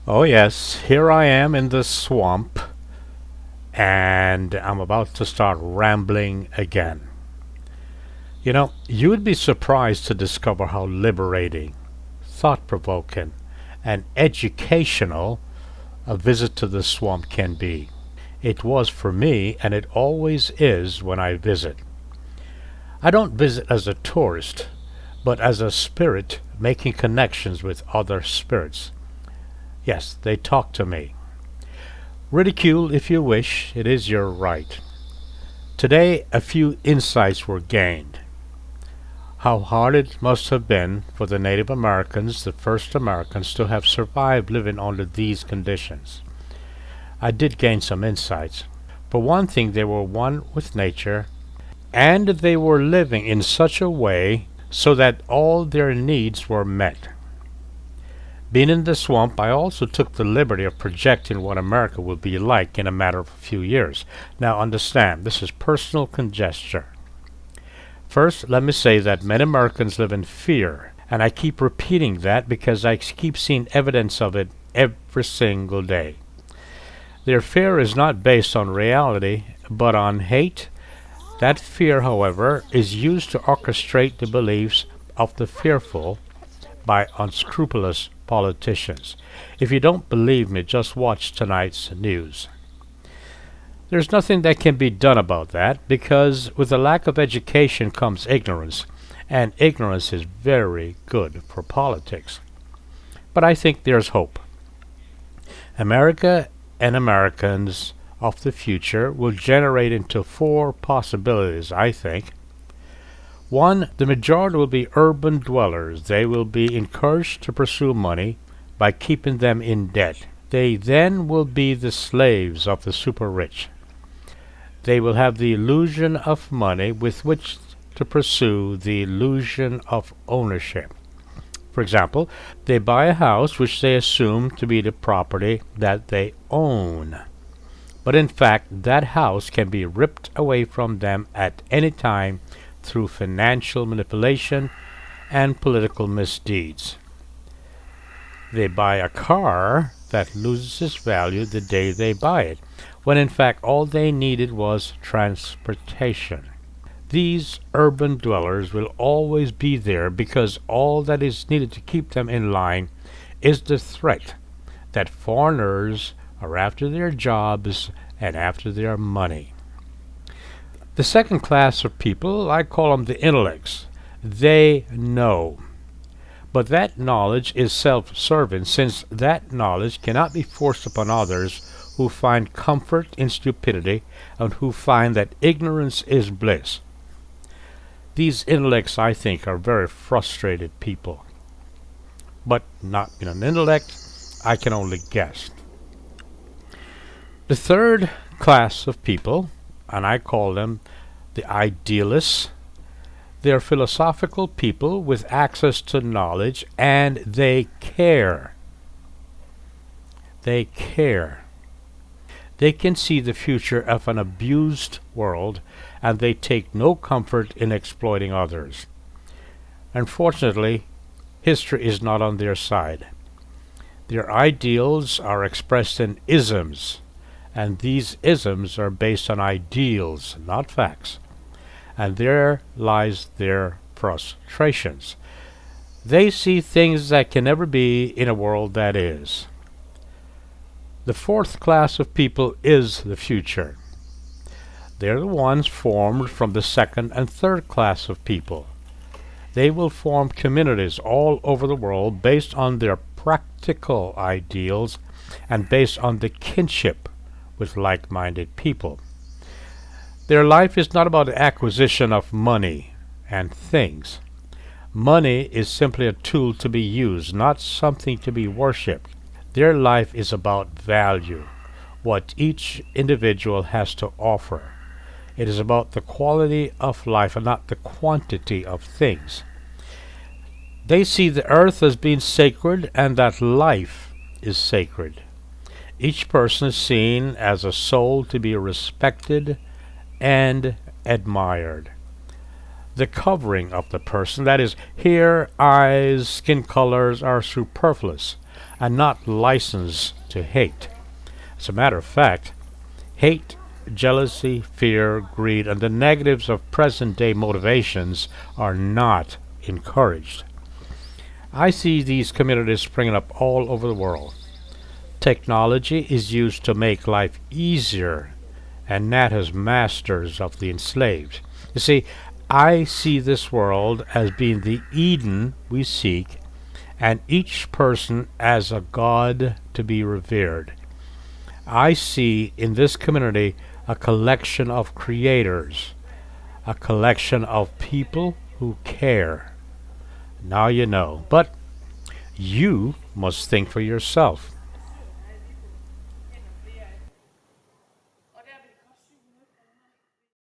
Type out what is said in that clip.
Oh, yes, here I am in the swamp, and I'm about to start rambling again. You would be surprised to discover how liberating, thought provoking, and educational a visit to the swamp can be. It was for me, and it always is when I visit. I don't visit as a tourist, but as a spirit making connections with other spirits. Yes, they talk to me. Ridicule if you wish, it is your right. Today, a few insights were gained. How hard it must have been for the Native Americans, the first Americans, to have survived living under these conditions. I did gain some insights. For one thing, they were one with nature, and they were living in such a way so that all their needs were met. Being in the swamp, I also took the liberty of projecting what America will be like in a matter of a few years. Now understand, this is personal conjecture. First, let me say that many Americans live in fear, and I keep repeating that because I keep seeing evidence of it every single day. Their fear is not based on reality, but on hate. That fear, however, is used to orchestrate the beliefs of the fearful by unscrupulous politicians. If you don't believe me, just watch tonight's news. There's nothing that can be done about that because with a lack of education comes ignorance, and ignorance is very good for politics. But I think there's hope. America and Americans of the future will generate into four possibilities, I think. One, the majority will be urban dwellers. They will be encouraged to pursue money by keeping them in debt. They then will be the slaves of the super rich. They will have the illusion of money with which to pursue the illusion of ownership. For example, they buy a house which they assume to be the property that they own. But in fact, that house can be ripped away from them at any time through financial manipulation and political misdeeds. They buy a car that loses its value the day they buy it, when in fact all they needed was transportation. These urban dwellers will always be there because all that is needed to keep them in line is the threat that foreigners are after their jobs and after their money. The second class of people, I call them the intellects. They know. But that knowledge is self-serving, since that knowledge cannot be forced upon others who find comfort in stupidity and who find that ignorance is bliss. These intellects, I think, are very frustrated people. But not being an intellect, I can only guess. The third class of people, and I call them the idealists, they're philosophical people with access to knowledge, and they care. They care. They can see the future of an abused world, and they take no comfort in exploiting others. Unfortunately, history is not on their side. Their ideals are expressed in isms, and these isms are based on ideals, not facts. And there lies their frustrations. They see things that can never be in a world that is. The fourth class of people is the future. They're the ones formed from the second and third class of people. They will form communities all over the world based on their practical ideals and based on the kinship with like-minded people. Their life is not about the acquisition of money and things. Money is simply a tool to be used, not something to be worshipped. Their life is about value, what each individual has to offer. It is about the quality of life and not the quantity of things. They see the earth as being sacred and that life is sacred. Each person is seen as a soul to be respected and admired. The covering of the person, that is, hair, eyes, skin colors, are superfluous. and not license to hate. As a matter of fact, hate, jealousy, fear, greed, and the negatives of present day motivations are not encouraged. I see these communities springing up all over the world. Technology is used to make life easier and not as masters of the enslaved. You see, I see this world as being the Eden we seek, and each person as a God to be revered. I see in this community a collection of creators, a collection of people who care. Now you know, but you must think for yourself.